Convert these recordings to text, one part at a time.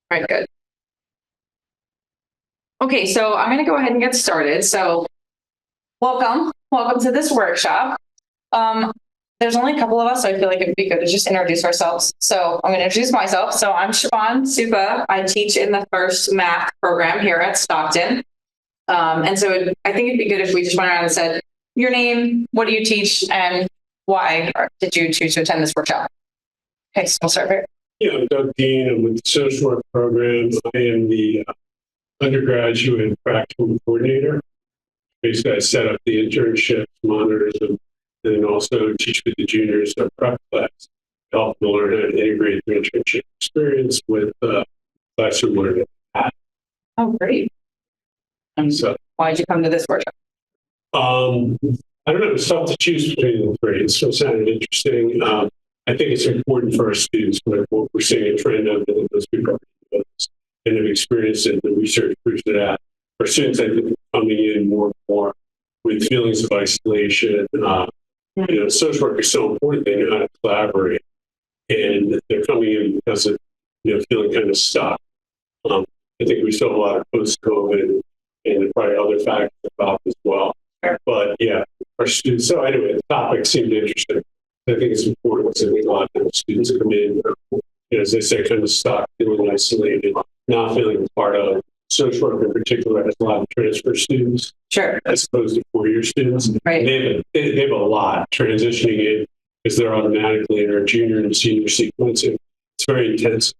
All right, good. Okay, so I'm going to go ahead and get started. So welcome to this workshop. There's only a couple of us, so I feel like it'd be good to just introduce ourselves. So I'm going to introduce myself. So I'm Siobhan Suppa. I teach in the first math program here at Stockton. And so I think it'd be good if we just went around and said your name, what do you teach, and why did you choose to attend this workshop? Okay, so we'll start here. Yeah, I'm Doug Dean. I'm with the social work program. I am the undergraduate practical coordinator. Basically, I set up the internships, monitors them, and then also teach with the juniors a prep class to help them learn how to integrate the internship experience with classroom learning. Oh, great. And so, why did you come to this workshop? I don't know. It's tough to choose between the three. It still sounded interesting. I think it's important for our students, what we're seeing a trend of, and those people are and have experienced it. The research proves it out. Our students, I think, are coming in more and more with feelings of isolation. Social work is so important. They know how to collaborate, and they're coming in because of feeling kind of stuck. I think we saw a lot of post-COVID and probably other factors involved as well. But yeah, our students. So anyway, the topic seemed interesting. I think it's important because I think a lot of students come in, as they say, kind of stuck, feeling isolated, not feeling part of. Social work in particular has a lot of transfer students, sure, as opposed to four-year students. Right. They have a lot transitioning in because they're automatically in our junior and senior sequencing. It's very intense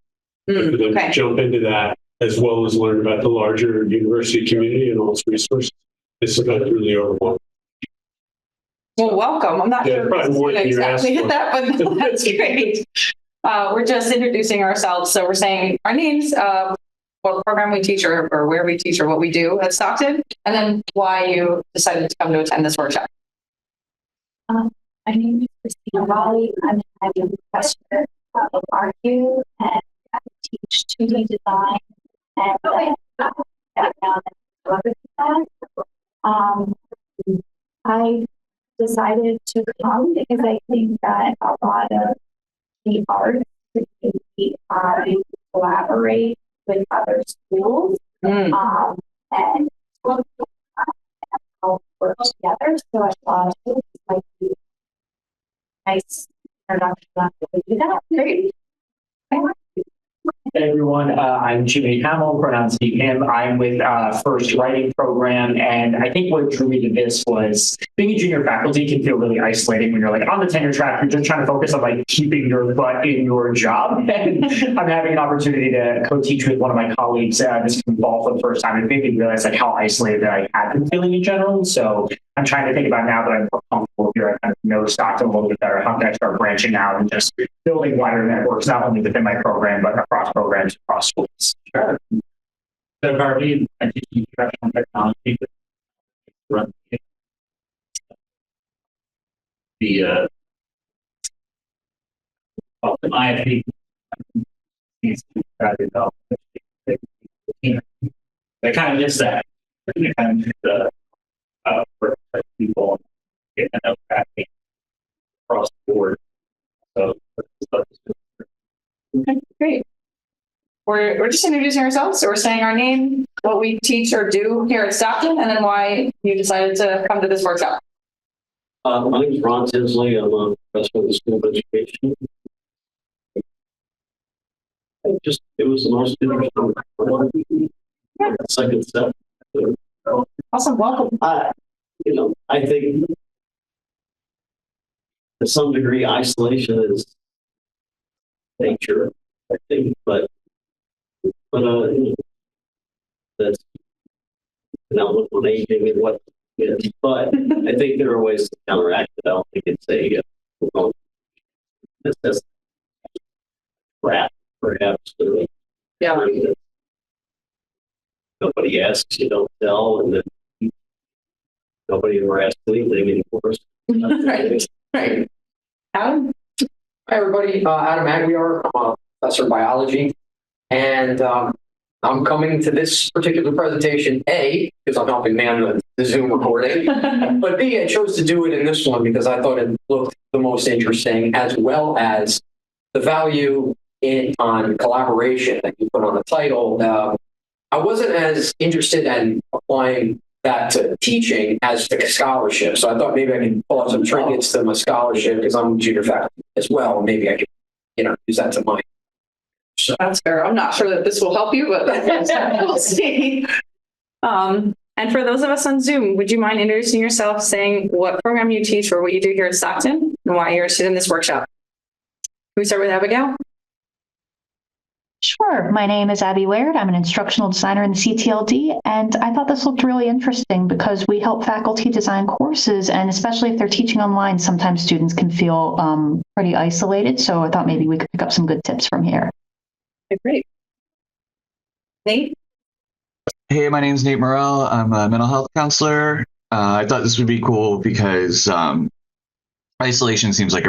for them to jump into that, as well as learn about the larger university community and all its resources. It's about really overwhelming. Well, welcome. I'm not sure if we're exactly hit that, but that's great. We're just introducing ourselves. So we're saying our names, what program we teach or where we teach or what we do at Stockton, and then why you decided to come to attend this workshop. My name is Christina Raleigh. I'm a professor of RU and I teach 2D design and background in design. I decided to come because I think that a lot of the arts community collaborate with other schools and help work together. So I thought it was like a nice introduction to do that. Great. Hey everyone, I'm Jimmy Hamill, pronounced he, him. I'm with First Writing Program, and I think what drew me to this was being a junior faculty can feel really isolating when you're like on the tenure track, you're just trying to focus on like keeping your butt in your job. And I'm having an opportunity to co-teach with one of my colleagues this fall for the first time. It made me realize like how isolated I had been feeling in general. So I'm trying to think about now that I'm more comfortable here, I kind of know Stockton a little bit better, how can I start branching out and just building wider networks, not only within my program, but across programs, across schools. Sure. So Harvey, I teach instructional technology. Run the IFP. I kind of miss that. I kind of miss the work with people, get to know tracking across the board. So, okay, great. We're just introducing ourselves. So we're saying our name, what we teach or do here at Stockton, and then why you decided to come to this workshop. My name is Ron Tinsley. I'm a professor in the School of Education. It was the most interesting second step. Awesome, welcome. I think to some degree isolation is nature, I think, but that's an outlook on aging and what is. But I think there are ways to counteract it. I don't think it's that's crap, perhaps. Yeah. Nobody asks, you don't tell, and then nobody ever asks anything anymore. Right. Adam? Hi, everybody. Adam Aguiar. I'm a professor of biology. And I'm coming to this particular presentation, A, because I'm helping man the Zoom recording, but B, I chose to do it in this one because I thought it looked the most interesting, as well as the value on collaboration that you put on the title, I wasn't as interested in applying that to teaching as to scholarship. So I thought maybe I can pull out some trinkets to my scholarship because I'm junior faculty as well. And maybe I could, use that to mine. So That's fair. I'm not sure that this will help you, but we'll see. And for those of us on Zoom, would you mind introducing yourself, saying what program you teach or what you do here at Stockton and why you're interested in this workshop? Can we start with Abigail? Sure. My name is Abby Laird. I'm an instructional designer in the CTLD, and I thought this looked really interesting because we help faculty design courses, and especially if they're teaching online, sometimes students can feel pretty isolated. So I thought maybe we could pick up some good tips from here. Okay, great. Nate? Hey, my name is Nate Morrell. I'm a mental health counselor. I thought this would be cool because isolation seems like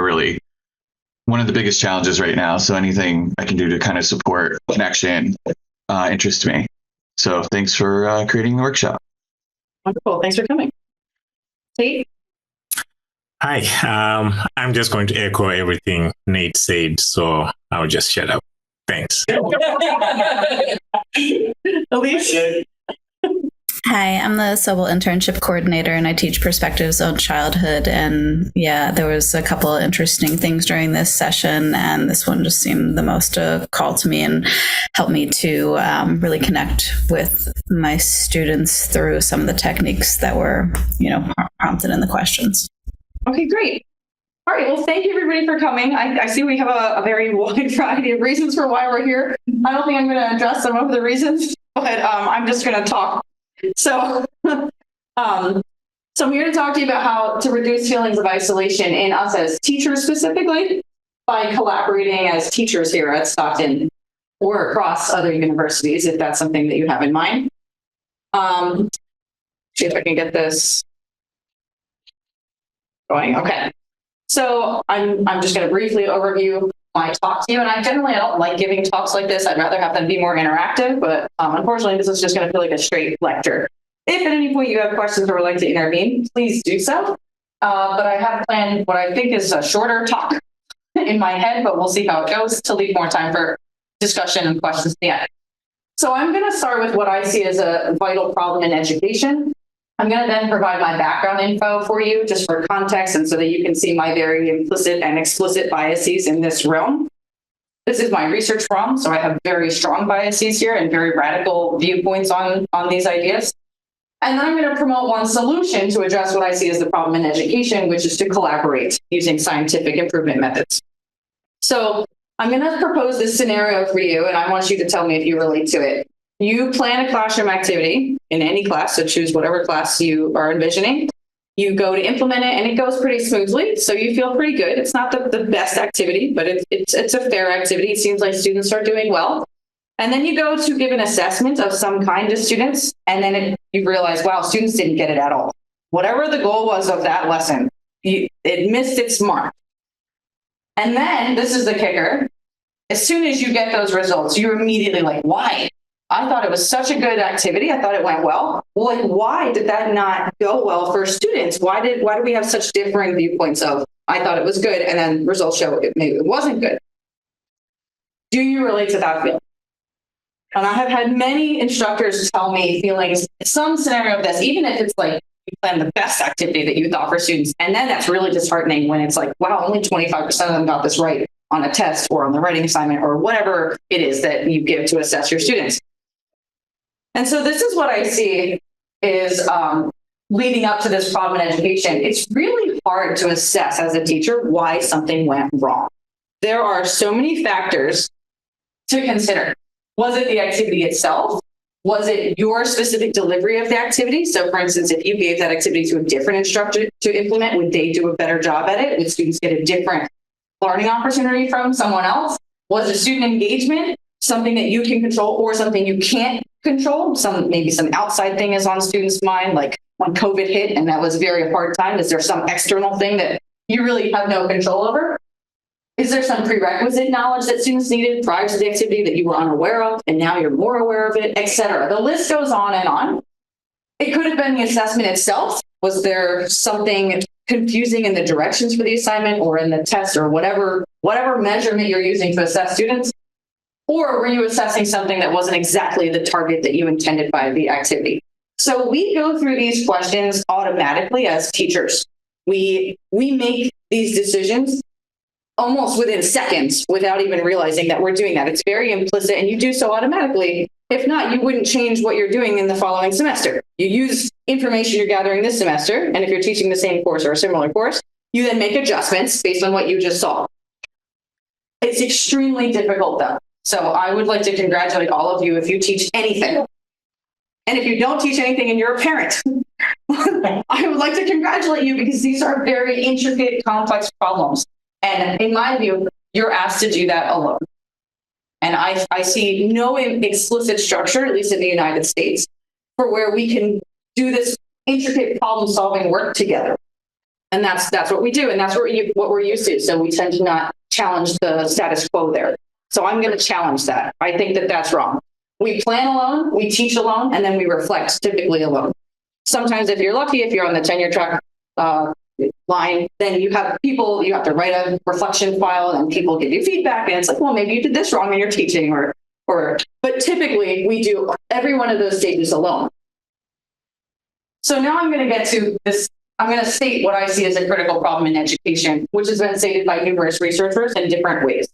one of the biggest challenges right now. So anything I can do to kind of support connection interests me. So thanks for creating the workshop. Wonderful. Thanks for coming. Tate? Hi. I'm just going to echo everything Nate said, so I'll just shut up. Thanks. Elise? Hi, I'm the Sobel Internship Coordinator, and I teach Perspectives on Childhood. And yeah, there was a couple of interesting things during this session, and this one just seemed the most to call to me and help me to really connect with my students through some of the techniques that were, prompted in the questions. Okay, great. All right. Well, thank you everybody for coming. I see we have a very wide variety of reasons for why we're here. I don't think I'm going to address some of the reasons, but I'm just going to talk. So I'm here to talk to you about how to reduce feelings of isolation in us as teachers specifically by collaborating as teachers here at Stockton or across other universities, if that's something that you have in mind. See if I can get this going. Okay. So I'm just going to briefly overview my talk to you. And I don't like giving talks like this. I'd rather have them be more interactive, but unfortunately, this is just going to feel like a straight lecture. If at any point you have questions or would like to intervene, please do so. But I have planned what I think is a shorter talk in my head, but we'll see how it goes to leave more time for discussion and questions at the end. So I'm going to start with what I see as a vital problem in education. I'm going to then provide my background info for you just for context and so that you can see my very implicit and explicit biases in this realm. This is my research realm, so I have very strong biases here and very radical viewpoints on these ideas. And then I'm going to promote one solution to address what I see as the problem in education, which is to collaborate using scientific improvement methods. So I'm going to propose this scenario for you, and I want you to tell me if you relate to it. You plan a classroom activity in any class, so choose whatever class you are envisioning. You go to implement it, and it goes pretty smoothly, so you feel pretty good. It's not the best activity, but it's a fair activity. It seems like students are doing well. And then you go to give an assessment of some kind to students, and then you realize, wow, students didn't get it at all. Whatever the goal was of that lesson, it missed its mark. And then, this is the kicker, as soon as you get those results, you're immediately like, why? I thought it was such a good activity. I thought it went well. Well, like, why did that not go well for students? Why did we have such differing viewpoints of, I thought it was good, and then results show maybe it wasn't good? Do you relate to that feeling? And I have had many instructors tell me feelings, some scenario of this, even if it's like you plan the best activity that you thought for students. And then that's really disheartening when it's like, wow, only 25% of them got this right on a test or on the writing assignment or whatever it is that you give to assess your students. And so this is what I see is leading up to this problem in education. It's really hard to assess as a teacher why something went wrong. There are so many factors to consider. Was it the activity itself? Was it your specific delivery of the activity? So for instance, if you gave that activity to a different instructor to implement, would they do a better job at it? Would students get a different learning opportunity from someone else? Was it student engagement something that you can control or something you can't control? Maybe some outside thing is on students' mind, like when COVID hit and that was a very hard time. Is there some external thing that you really have no control over? Is there some prerequisite knowledge that students needed prior to the activity that you were unaware of and now you're more aware of it, et cetera? The list goes on and on. It could have been the assessment itself. Was there something confusing in the directions for the assignment or in the test or whatever measurement you're using to assess students? Or were you assessing something that wasn't exactly the target that you intended by the activity? So we go through these questions automatically as teachers. We make these decisions almost within seconds without even realizing that we're doing that. It's very implicit and you do so automatically. If not, you wouldn't change what you're doing in the following semester. You use information you're gathering this semester, and if you're teaching the same course or a similar course, you then make adjustments based on what you just saw. It's extremely difficult though. So I would like to congratulate all of you if you teach anything. And if you don't teach anything and you're a parent, I would like to congratulate you because these are very intricate, complex problems. And in my view, you're asked to do that alone. And I see no explicit structure, at least in the United States, for where we can do this intricate problem-solving work together. And that's what we do, and that's what we're used to. So we tend to not challenge the status quo there. So I'm going to challenge that. I think that that's wrong. We plan alone, we teach alone, and then we reflect, typically alone. Sometimes if you're lucky, if you're on the tenure track line, then you have to write a reflection file and people give you feedback. And it's like, well, maybe you did this wrong in your teaching but typically we do every one of those stages alone. So now I'm going to get to this. I'm going to state what I see as a critical problem in education, which has been stated by numerous researchers in different ways.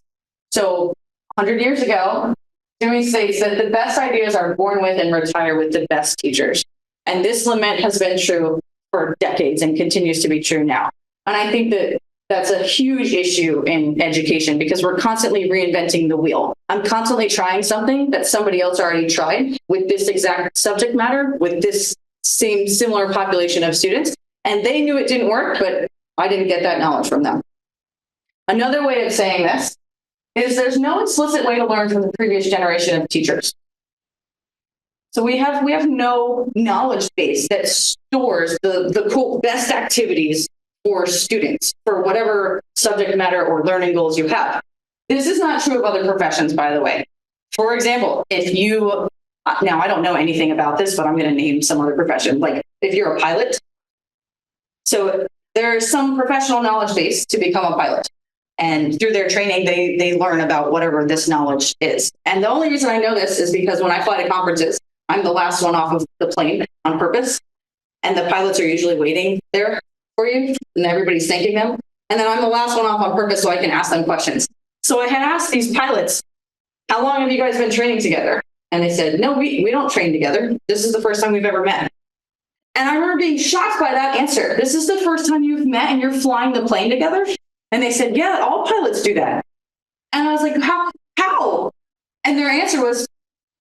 So 100 years ago, Dewey states that the best ideas are born with and retire with the best teachers. And this lament has been true for decades and continues to be true now. And I think that that's a huge issue in education because we're constantly reinventing the wheel. I'm constantly trying something that somebody else already tried with this exact subject matter, with this similar population of students. And they knew it didn't work, but I didn't get that knowledge from them. Another way of saying this is there's no explicit way to learn from the previous generation of teachers. So we have no knowledge base that stores the quote best activities for students for whatever subject matter or learning goals you have. This is not true of other professions, by the way. For example, now I don't know anything about this, but I'm going to name some other profession. Like if you're a pilot, so there's some professional knowledge base to become a pilot. And through their training, they learn about whatever this knowledge is. And the only reason I know this is because when I fly to conferences, I'm the last one off of the plane on purpose. And the pilots are usually waiting there for you, and everybody's thanking them. And then I'm the last one off on purpose so I can ask them questions. So I had asked these pilots, how long have you guys been training together? And they said, no, we don't train together. This is the first time we've ever met. And I remember being shocked by that answer. This is the first time you've met and you're flying the plane together? And they said, yeah, all pilots do that. And I was like, how? And their answer was,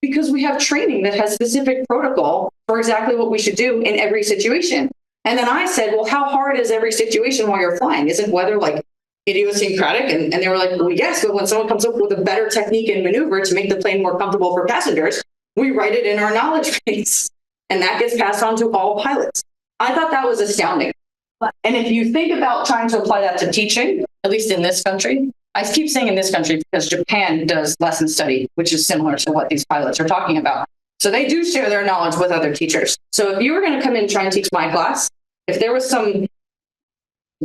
because we have training that has specific protocol for exactly what we should do in every situation. And then I said, well, how hard is every situation while you're flying? Isn't weather like idiosyncratic? And they were like, well, yes, but when someone comes up with a better technique and maneuver to make the plane more comfortable for passengers, we write it in our knowledge base. And that gets passed on to all pilots. I thought that was astounding. And if you think about trying to apply that to teaching, at least in this country, I keep saying in this country because Japan does lesson study, which is similar to what these pilots are talking about. So they do share their knowledge with other teachers. So if you were going to come in and try and teach my class, if there was some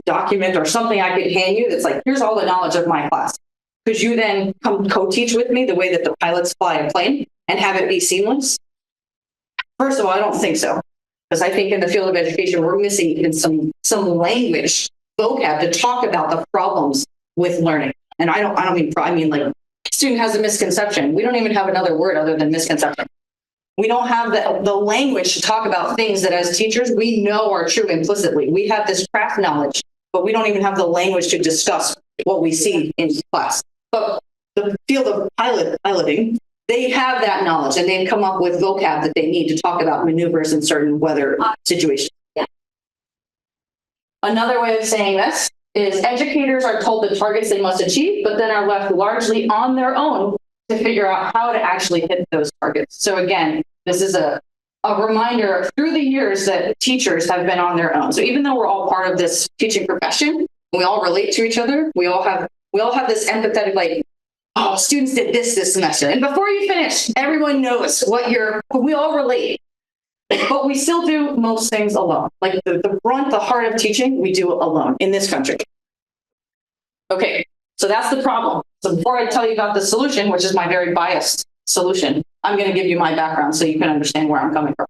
document or something I could hand you that's like, here's all the knowledge of my class, could you then come co-teach with me the way that the pilots fly a plane and have it be seamless? First of all, I don't think so. Because I think in the field of education, we're missing in some language, vocab to talk about the problems with learning. And I mean like student has a misconception. We don't even have another word other than misconception. We don't have the language to talk about things that as teachers, we know are true implicitly. We have this craft knowledge, but we don't even have the language to discuss what we see in class. But the field of piloting, they have that knowledge and they've come up with vocab that they need to talk about maneuvers in certain weather situations. Yeah. Another way of saying this is educators are told the targets they must achieve, but then are left largely on their own to figure out how to actually hit those targets. So again, this is a reminder through the years that teachers have been on their own. So even though we're all part of this teaching profession, we all relate to each other. We all have this empathetic, like, oh, students did this semester. And before you finish, everyone knows we all relate. But we still do most things alone. Like the heart of teaching, we do alone in this country. Okay, so that's the problem. So before I tell you about the solution, which is my very biased solution, I'm going to give you my background so you can understand where I'm coming from.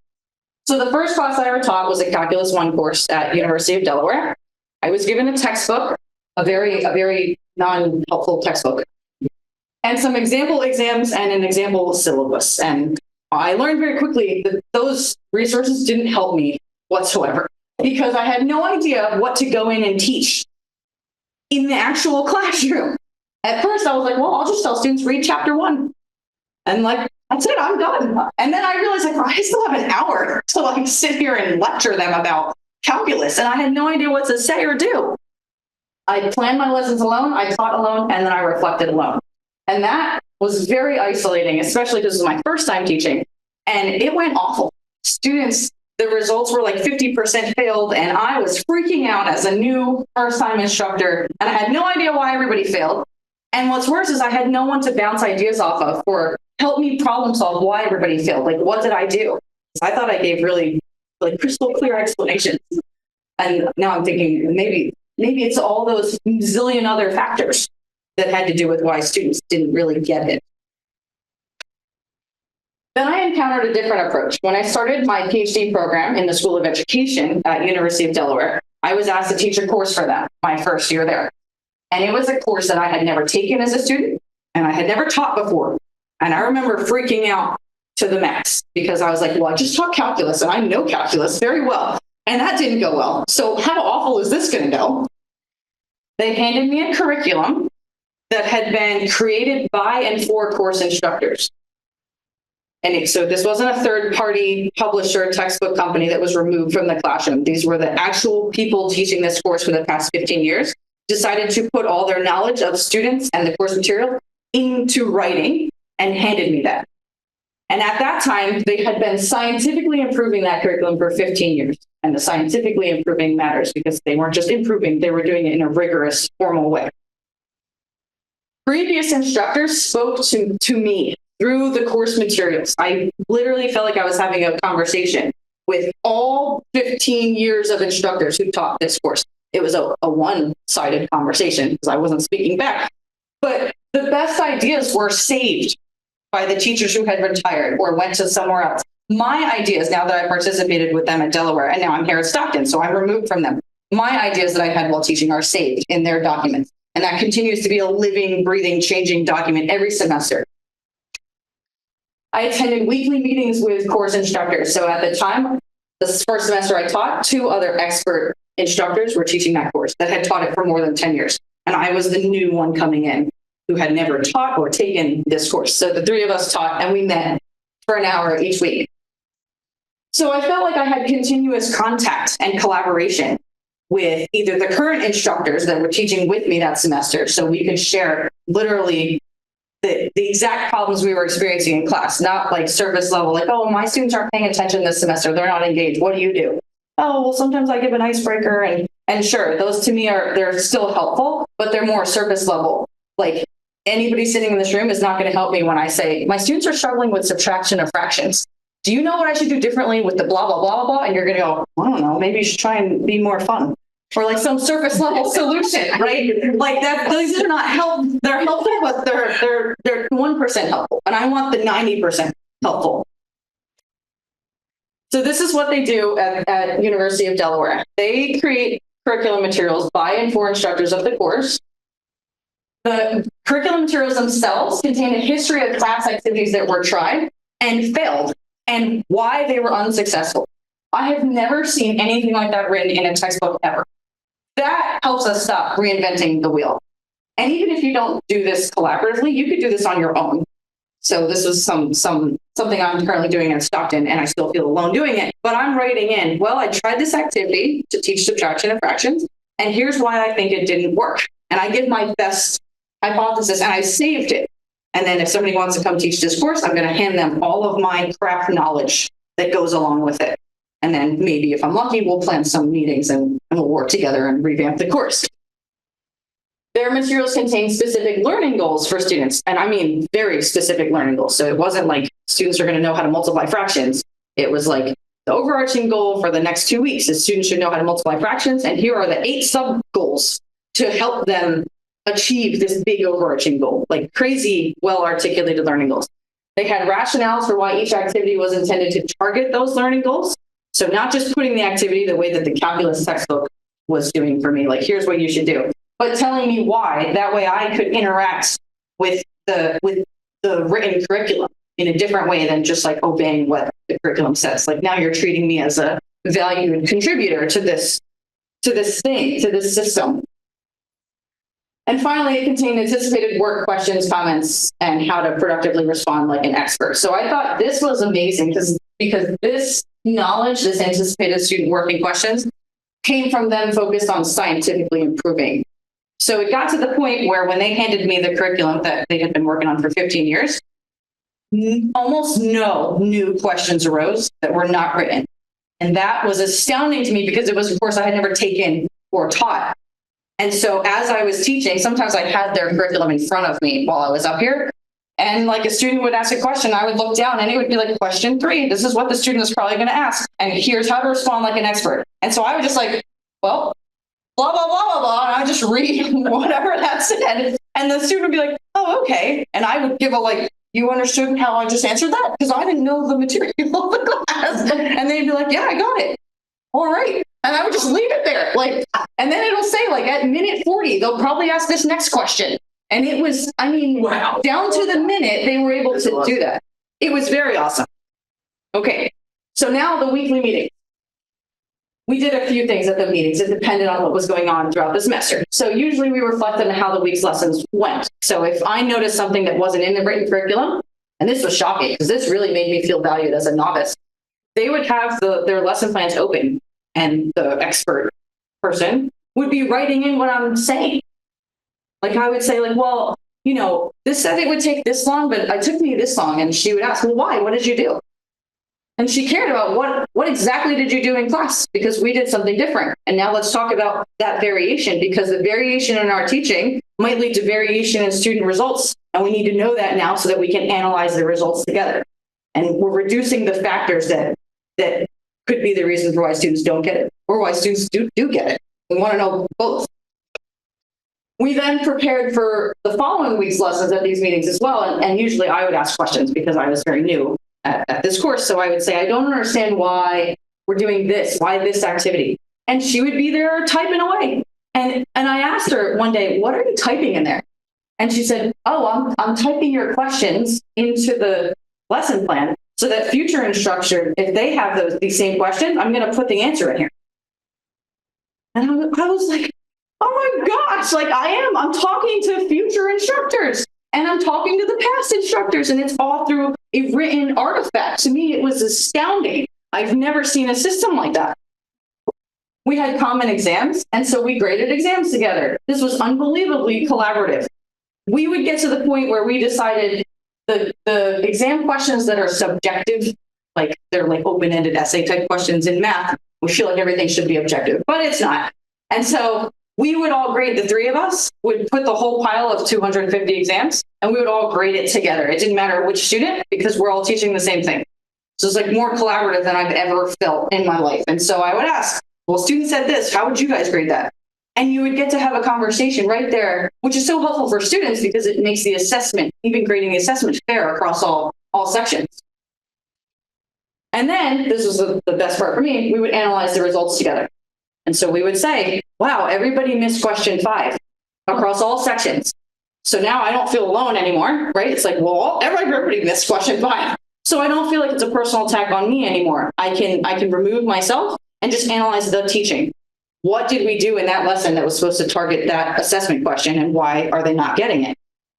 So the first class I ever taught was a Calculus 1 course at University of Delaware. I was given a textbook, a very non-helpful textbook, and some example exams and an example syllabus. And I learned very quickly that those resources didn't help me whatsoever because I had no idea what to go in and teach in the actual classroom. At first, I was like, well, I'll just tell students read chapter 1. And like, that's it, I'm done. And then I realized like, I still have an hour to like sit here and lecture them about calculus. And I had no idea what to say or do. I planned my lessons alone, I taught alone, and then I reflected alone. And that was very isolating, especially because it was my first time teaching. And it went awful. Students, the results were like 50% failed, and I was freaking out as a new first-time instructor, and I had no idea why everybody failed. And what's worse is I had no one to bounce ideas off of or help me problem solve why everybody failed. Like, what did I do? I thought I gave really like crystal clear explanations. And now I'm thinking maybe it's all those zillion other factors that had to do with why students didn't really get it. Then I encountered a different approach. When I started my PhD program in the School of Education at University of Delaware, I was asked to teach a course for them my first year there. And it was a course that I had never taken as a student and I had never taught before. And I remember freaking out to the max because I was like, well, I just taught calculus and I know calculus very well. And that didn't go well. So how awful is this going to go? They handed me a curriculum that had been created by and for course instructors. And so this wasn't a third-party publisher textbook company that was removed from the classroom. These were the actual people teaching this course for the past 15 years, decided to put all their knowledge of students and the course material into writing and handed me that. And at that time, they had been scientifically improving that curriculum for 15 years. And the scientifically improving matters because they weren't just improving, they were doing it in a rigorous, formal way. Previous instructors spoke to me through the course materials. I literally felt like I was having a conversation with all 15 years of instructors who taught this course. It was a one-sided conversation because I wasn't speaking back. But the best ideas were saved by the teachers who had retired or went to somewhere else. My ideas, now that I participated with them at Delaware, and now I'm here at Stockton, so I'm removed from them. My ideas that I had while teaching are saved in their documents. And that continues to be a living, breathing, changing document every semester. I attended weekly meetings with course instructors. So at the time, this first semester I taught, 2 other expert instructors were teaching that course that had taught it for more than 10 years. And I was the new one coming in who had never taught or taken this course. So the 3 of us taught and we met for an hour each week. So I felt like I had continuous contact and collaboration with either the current instructors that were teaching with me that semester, so we could share literally the exact problems we were experiencing in class, not like surface level, like, oh, my students aren't paying attention this semester, they're not engaged, what do you do? Oh, well, sometimes I give an icebreaker, and sure, those to me they're still helpful, but they're more surface level. Like, anybody sitting in this room is not going to help me when I say, my students are struggling with subtraction of fractions. Do you know what I should do differently with the blah, blah, blah, blah? And you're going to go, I don't know, maybe you should try and be more fun. Or like some surface level solution, right? Like that, these are not help. They're helpful, but they're 1% helpful. And I want the 90% helpful. So this is what they do at University of Delaware. They create curriculum materials by and for instructors of the course. The curriculum materials themselves contain a history of class activities that were tried and failed and why they were unsuccessful. I have never seen anything like that written in a textbook ever. That helps us stop reinventing the wheel. And even if you don't do this collaboratively, you could do this on your own. So this is something I'm currently doing at Stockton, and I still feel alone doing it. But I'm writing in, well, I tried this activity to teach subtraction of fractions, and here's why I think it didn't work. And I give my best hypothesis, and I saved it. And then if somebody wants to come teach this course, I'm going to hand them all of my craft knowledge that goes along with it. And then maybe if I'm lucky, we'll plan some meetings and we'll work together and revamp the course. Their materials contain specific learning goals for students. And I mean, very specific learning goals. So it wasn't like students are going to know how to multiply fractions. It was like the overarching goal for the next 2 weeks is students should know how to multiply fractions. And here are the 8 sub goals to help them achieve this big overarching goal, like crazy, well-articulated learning goals. They had rationales for why each activity was intended to target those learning goals. So not just putting the activity the way that the calculus textbook was doing for me, like here's what you should do, but telling me why. That way I could interact with the written curriculum in a different way than just like obeying what the curriculum says. Like now you're treating me as a valued contributor to this system. And finally, it contained anticipated work questions, comments, and how to productively respond like an expert. So I thought this was amazing because this knowledge, this anticipated student working questions, came from them focused on scientifically improving. So it got to the point where when they handed me the curriculum that they had been working on for 15 years, almost no new questions arose that were not written. And that was astounding to me because it was a course I had never taken or taught. And so as I was teaching, sometimes I had their curriculum in front of me while I was up here. And like a student would ask a question, I would look down and it would be like, question 3, this is what the student is probably going to ask. And here's how to respond like an expert. And so I would just like, well, blah, blah, blah, blah, blah. And I would just read whatever that said. And the student would be like, oh, okay. And I would give a like, you understood how I just answered that? Because I didn't know the material of the class. And they'd be like, yeah, I got it. All right. And I would just leave it there. Like, and then it'll say like at minute 40, they'll probably ask this next question. And it was, I mean, wow, down to the minute they were able to do that. It was very awesome. Okay. So now the weekly meeting. We did a few things at the meetings. It depended on what was going on throughout the semester. So usually we reflected on how the week's lessons went. So if I noticed something that wasn't in the written curriculum, and this was shocking because this really made me feel valued as a novice, they would have their lesson plans open and the expert person would be writing in what I'm saying. Like I would say like, well, you know, this said it would take this long, but it took me this long. And she would ask, well, why? What did you do? And she cared about what exactly did you do in class? Because we did something different. And now let's talk about that variation, because the variation in our teaching might lead to variation in student results. And we need to know that now so that we can analyze the results together. And we're reducing the factors that could be the reason for why students don't get it or why students do get it. We want to know both. We then prepared for the following week's lessons at these meetings as well. And usually I would ask questions because I was very new at this course. So I would say, I don't understand why we're doing this, why this activity. And she would be there typing away. And I asked her one day, what are you typing in there? And she said, oh, I'm typing your questions into the lesson plan so that future instructor, if they have these same questions, I'm going to put the answer in here. And I was like, oh my gosh, like I'm talking to future instructors and I'm talking to the past instructors, and it's all through a written artifact. To me, it was astounding. I've never seen a system like that. We had common exams, and so we graded exams together. This was unbelievably collaborative. We would get to the point where we decided the exam questions that are subjective, like they're like open-ended essay type questions in math, we feel like everything should be objective, but it's not. And so we would all grade, the three of us would put the whole pile of 250 exams and we would all grade it together. It didn't matter which student because we're all teaching the same thing. So it's like more collaborative than I've ever felt in my life. And so I would ask, well, student said this, how would you guys grade that? And you would get to have a conversation right there, which is so helpful for students because it makes the assessment, even grading the assessment, fair across all sections. And then, this was the best part for me, we would analyze the results together. And so we would say, wow, everybody missed question 5 across all sections. So now I don't feel alone anymore, right? It's like, well, everybody missed question 5. So I don't feel like it's a personal attack on me anymore. I can remove myself and just analyze the teaching. What did we do in that lesson that was supposed to target that assessment question, and why are they not getting it?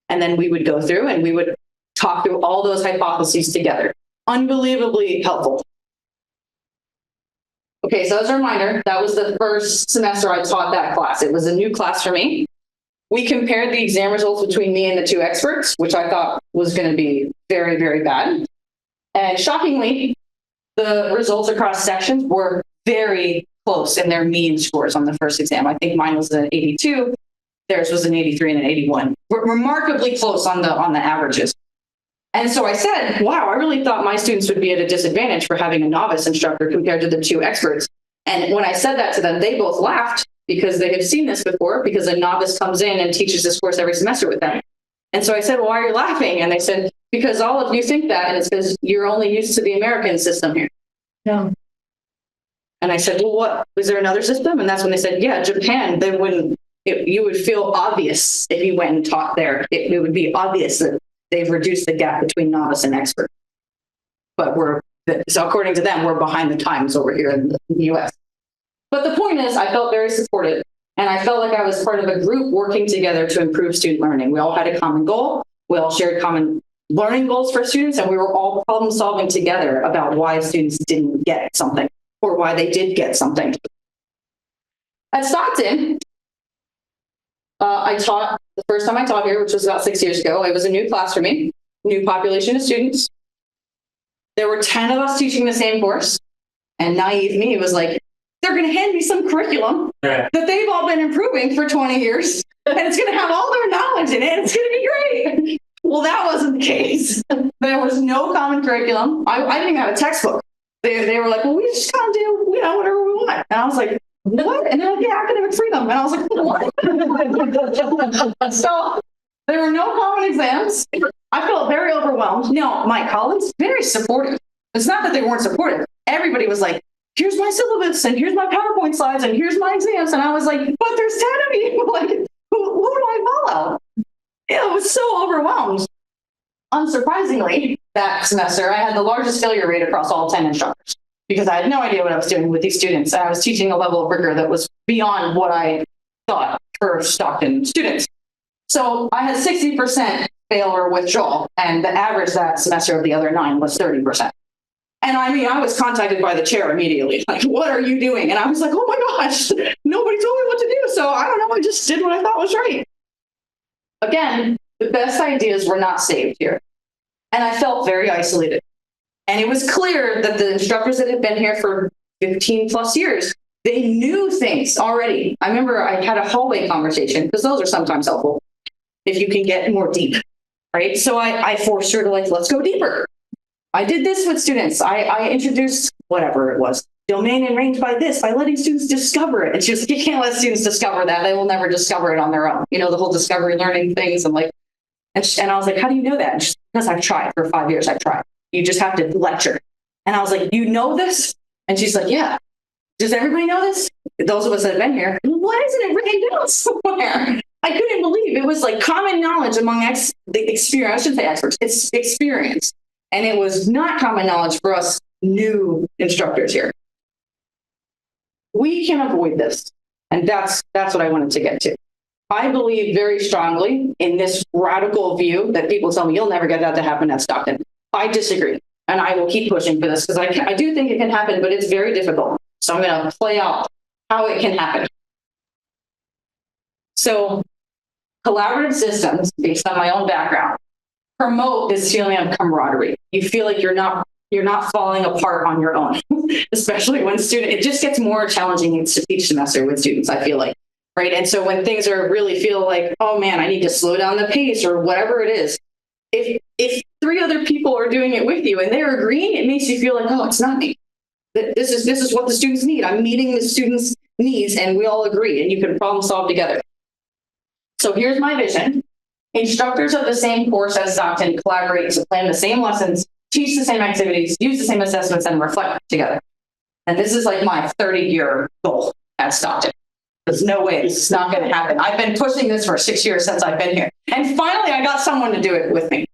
And then we would go through and we would talk through all those hypotheses together. Unbelievably helpful. Okay, so as a reminder, that was the first semester I taught that class. It was a new class for me. We compared the exam results between me and the 2 experts, which I thought was going to be very, very bad. And shockingly, the results across sections were very close in their mean scores on the first exam. I think mine was an 82, theirs was an 83 and an 81. Remarkably close on the averages. And so I said, wow, I really thought my students would be at a disadvantage for having a novice instructor compared to the 2 experts. And when I said that to them, they both laughed because they have seen this before, because a novice comes in and teaches this course every semester with them. And so I said, well, why are you laughing? And they said, because all of you think that, and it's because you're only used to the American system here. No. And I said, well, what, is there another system? And that's when they said, yeah, Japan, they wouldn't, you would feel obvious if you went and taught there. It would be obvious that they've reduced the gap between novice and expert. But so according to them, we're behind the times over here in the US. But the point is, I felt very supported. And I felt like I was part of a group working together to improve student learning. We all had a common goal. We all shared common learning goals for students, and we were all problem solving together about why students didn't get something or why they did get something. At Stockton, I taught the first time I taught here, which was about 6 years ago. It was a new class for me, new population of students. There were 10 of us teaching the same course, and naive me was like, they're going to hand me some curriculum that they've all been improving for 20 years, and it's going to have all their knowledge in it. And it's going to be great. Well, that wasn't the case. There was no common curriculum. I didn't even have a textbook. They were like, well, we just kind of do, whatever we want. And I was like, what? And they're like, yeah, academic freedom. And I was like, what? So there were no common exams. I felt very overwhelmed. No, my colleagues, very supportive. It's not that they weren't supportive. Everybody was like, here's my syllabus, and here's my PowerPoint slides, and here's my exams. And I was like, but there's 10 of you. Like, who do I follow? It was so overwhelmed. Unsurprisingly, that semester, I had the largest failure rate across all 10 instructors because I had no idea what I was doing with these students. And I was teaching a level of rigor that was beyond what I thought for Stockton students. So I had 60% fail or withdrawal, and the average that semester of the other 9 was 30%. And I mean, I was contacted by the chair immediately, like, what are you doing? And I was like, oh my gosh, nobody told me what to do. So I don't know, I just did what I thought was right. Again, the best ideas were not saved here. And I felt very isolated. And it was clear that the instructors that had been here for 15 plus years, they knew things already. I remember I had a hallway conversation, because those are sometimes helpful if you can get more deep, right? So I forced her to, like, let's go deeper. I did this with students. I introduced whatever it was, domain and range by letting students discover it. It's just, you can't let students discover that. They will never discover it on their own. You know, the whole discovery learning things. And like, and I was like, how do you know that? And she's like, because I've tried for 5 years. I've tried. You just have to lecture. And I was like, you know this? And she's like, yeah. Does everybody know this? Those of us that have been here, why isn't it written down somewhere? I couldn't believe it was like common knowledge among the experience. I shouldn't say experts. It's experience. And it was not common knowledge for us new instructors here. We can avoid this. And that's what I wanted to get to. I believe very strongly in this radical view that people tell me you'll never get that to happen at Stockton. I disagree. And I will keep pushing for this because I do think it can happen, but it's very difficult. So I'm going to play out how it can happen. So collaborative systems, based on my own background, promote this feeling of camaraderie. You feel like you're not falling apart on your own, especially when it just gets more challenging each semester with students, I feel like, right? And so when things really feel like, oh man, I need to slow down the pace or whatever it is, if 3 other people are doing it with you and they're agreeing, it makes you feel like, oh, it's not me. This is what the students need. I'm meeting the students' needs and we all agree and you can problem solve together. So here's my vision. Instructors of the same course as Stockton collaborate to plan the same lessons, teach the same activities, use the same assessments, and reflect together. And this is like my 30-year goal at Stockton. There's no way this is not going to happen. I've been pushing this for 6 years since I've been here. And finally, I got someone to do it with me.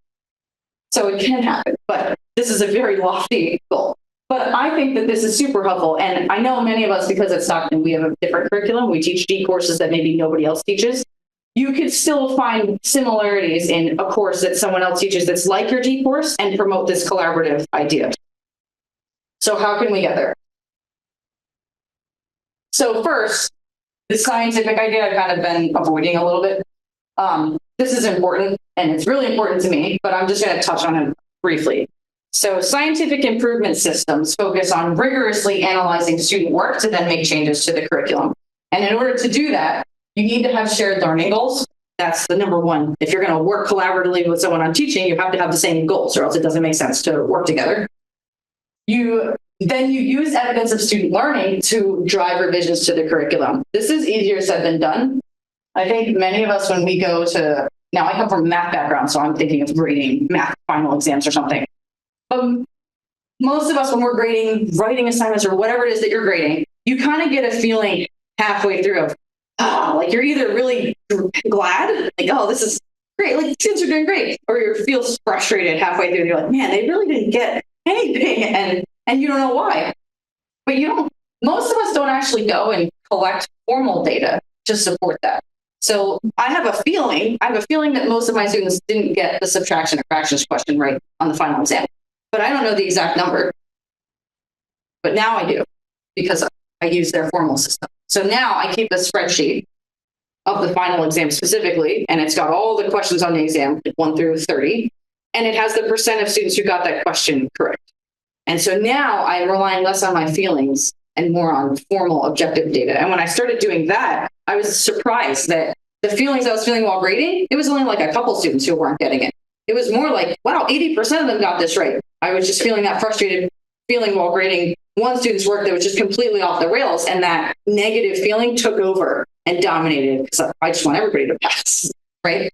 So it can happen, but this is a very lofty goal. But I think that this is super helpful. And I know many of us, because at Stockton, we have a different curriculum. We teach G courses that maybe nobody else teaches. You could still find similarities in a course that someone else teaches that's like your G course and promote this collaborative idea. So how can we get there? So first, the scientific idea I've kind of been avoiding a little bit. This is important, and it's really important to me, but I'm just going to touch on it briefly. So scientific improvement systems focus on rigorously analyzing student work to then make changes to the curriculum. And in order to do that, you need to have shared learning goals. That's the number one. If you're going to work collaboratively with someone on teaching, you have to have the same goals, or else it doesn't make sense to work together. You then you use evidence of student learning to drive revisions to the curriculum. This is easier said than done. I think many of us, when we go to, now I come from a math background, so I'm thinking of grading math final exams or something. Most of us, when we're grading writing assignments or whatever it is that you're grading, you kind of get a feeling halfway through of, like you're either really glad, like, oh, this is great, like students are doing great, or you feel frustrated halfway through. You're like, man, they really didn't get anything, and you don't know why. But most of us don't actually go and collect formal data to support that. So I have a feeling that most of my students didn't get the subtraction or fractions question right on the final exam, but I don't know the exact number. But now I do, because I use their formal system. So now I keep a spreadsheet of the final exam specifically, and it's got all the questions on the exam, 1 through 30, and it has the percent of students who got that question correct. And so now I'm relying less on my feelings and more on formal objective data. And when I started doing that, I was surprised that the feelings I was feeling while grading, it was only like a couple students who weren't getting it. It was more like, wow, 80% of them got this right. I was just feeling that frustrated feeling while grading one student's work that was just completely off the rails. And that negative feeling took over and dominated because I just want everybody to pass, right?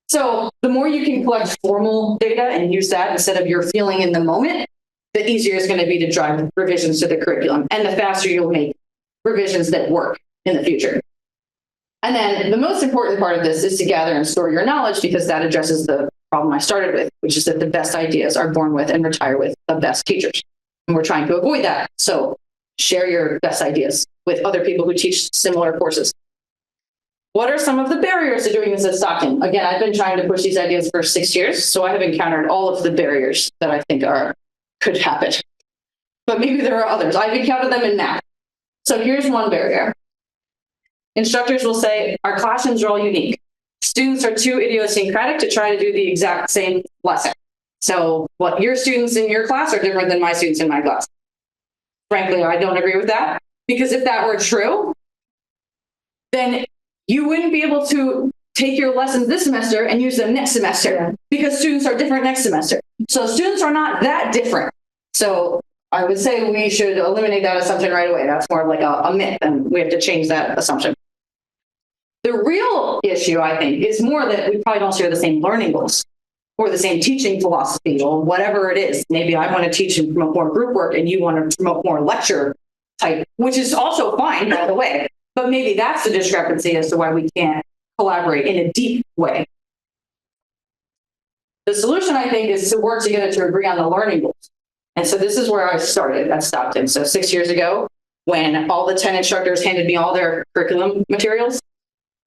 So the more you can collect formal data and use that instead of your feeling in the moment, the easier it's going to be to drive revisions to the curriculum, and the faster you'll make revisions that work in the future. And then the most important part of this is to gather and store your knowledge, because that addresses the problem I started with, which is that the best ideas are born with and retire with the best teachers. And we're trying to avoid that. So share your best ideas with other people who teach similar courses. What are some of the barriers to doing this at Stockton? Again, I've been trying to push these ideas for 6 years, so I have encountered all of the barriers that I think could happen. But maybe there are others. I've encountered them in math. So here's one barrier. Instructors will say, our classrooms are all unique. Students are too idiosyncratic to try to do the exact same lesson. So what your students in your class are different than my students in my class. Frankly, I don't agree with that, because if that were true, then you wouldn't be able to take your lessons this semester and use them next semester, because students are different next semester. So students are not that different. So I would say we should eliminate that assumption right away. That's more like a myth, and we have to change that assumption. The real issue, I think, is more that we probably don't share the same learning goals or the same teaching philosophy or whatever it is. Maybe I want to teach and promote more group work and you want to promote more lecture type, which is also fine, by the way. But maybe that's the discrepancy as to why we can't collaborate in a deep way. The solution, I think, is to work together to agree on the learning goals. And so this is where I started at Stockton. So 6 years ago, when all the 10 instructors handed me all their curriculum materials,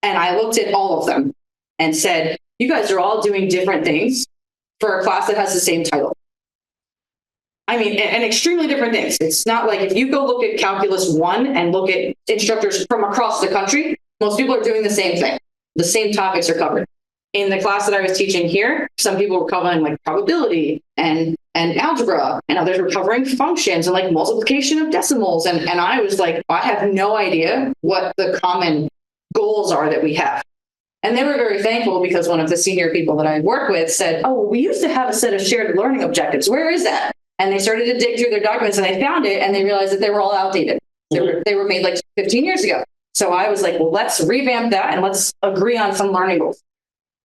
and I looked at all of them and said, you guys are all doing different things for a class that has the same title. I mean, and extremely different things. It's not like if you go look at Calculus 1 and look at instructors from across the country, most people are doing the same thing. The same topics are covered. In the class that I was teaching here, some people were covering like probability and algebra, and others were covering functions and like multiplication of decimals. And I was like, I have no idea what the common goals are that we have. And they were very thankful, because one of the senior people that I work with said, oh, we used to have a set of shared learning objectives. Where is that? And they started to dig through their documents and they found it, and they realized that they were all outdated. They were made like 15 years ago. So I was like, well, let's revamp that and let's agree on some learning goals.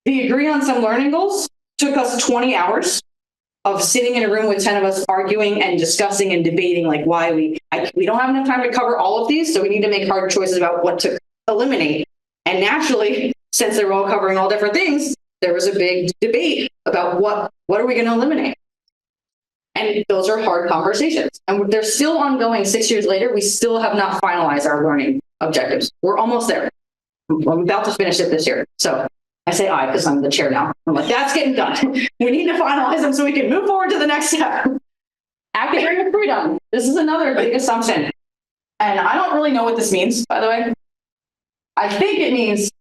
The agree on some learning goals took us 20 hours of sitting in a room with 10 of us arguing and discussing and debating like why we don't have enough time to cover all of these. So we need to make hard choices about what to eliminate. And naturally, since they were all covering all different things, there was a big debate about what are we going to eliminate? And those are hard conversations. And they're still ongoing 6 years later. We still have not finalized our learning objectives. We're almost there. I'm about to finish it this year. So I say I, because I'm the chair now. I'm like, that's getting done. We need to finalize them so we can move forward to the next step. Academic freedom. This is another big assumption. And I don't really know what this means, by the way. I think it means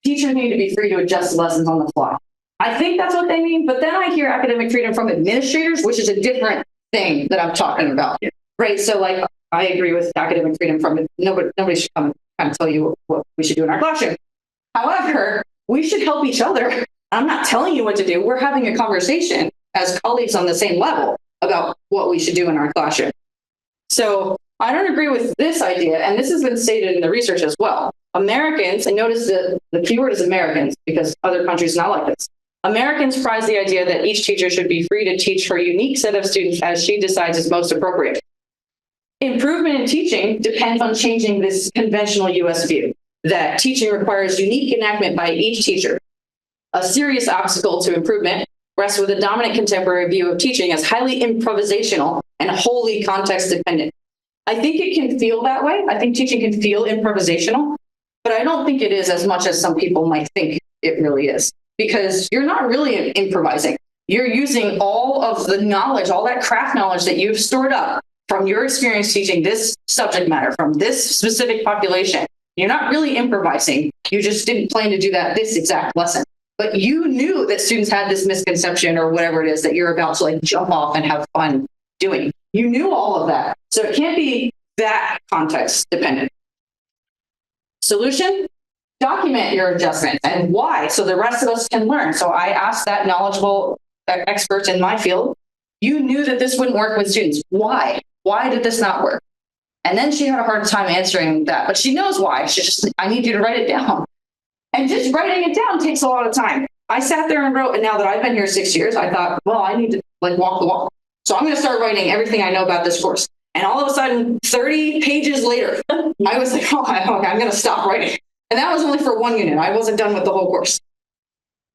teachers need to be free to adjust lessons on the fly. I think that's what they mean, but then I hear academic freedom from administrators, which is a different thing that I'm talking about, right? So like, I agree with academic freedom from nobody should come and kind of tell you what we should do in our classroom. However, we should help each other. I'm not telling you what to do. We're having a conversation as colleagues on the same level about what we should do in our classroom. So I don't agree with this idea, and this has been stated in the research as well. Americans, and notice that the keyword is Americans because other countries not like this. Americans prize the idea that each teacher should be free to teach her unique set of students as she decides is most appropriate. Improvement in teaching depends on changing this conventional US view that teaching requires unique enactment by each teacher. A serious obstacle to improvement rests with a dominant contemporary view of teaching as highly improvisational and wholly context dependent. I think it can feel that way. I think teaching can feel improvisational, but I don't think it is as much as some people might think it really is, because you're not really improvising. You're using all of the knowledge, all that craft knowledge that you've stored up from your experience teaching this subject matter, from this specific population. You're not really improvising. You just didn't plan to do that this exact lesson. But you knew that students had this misconception or whatever it is that you're about to like jump off and have fun doing. You knew all of that. So it can't be that context dependent. Solution? Document your adjustments and why, so the rest of us can learn. So I asked that knowledgeable expert in my field, you knew that this wouldn't work with students. Why? Why did this not work? And then she had a hard time answering that, but she knows why. She just, I need you to write it down. And just writing it down takes a lot of time. I sat there and wrote, and now that I've been here 6 years, I thought, well, I need to like walk the walk. So I'm going to start writing everything I know about this course. And all of a sudden, 30 pages later, I was like, oh, okay, I'm going to stop writing. And that was only for one unit. I wasn't done with the whole course.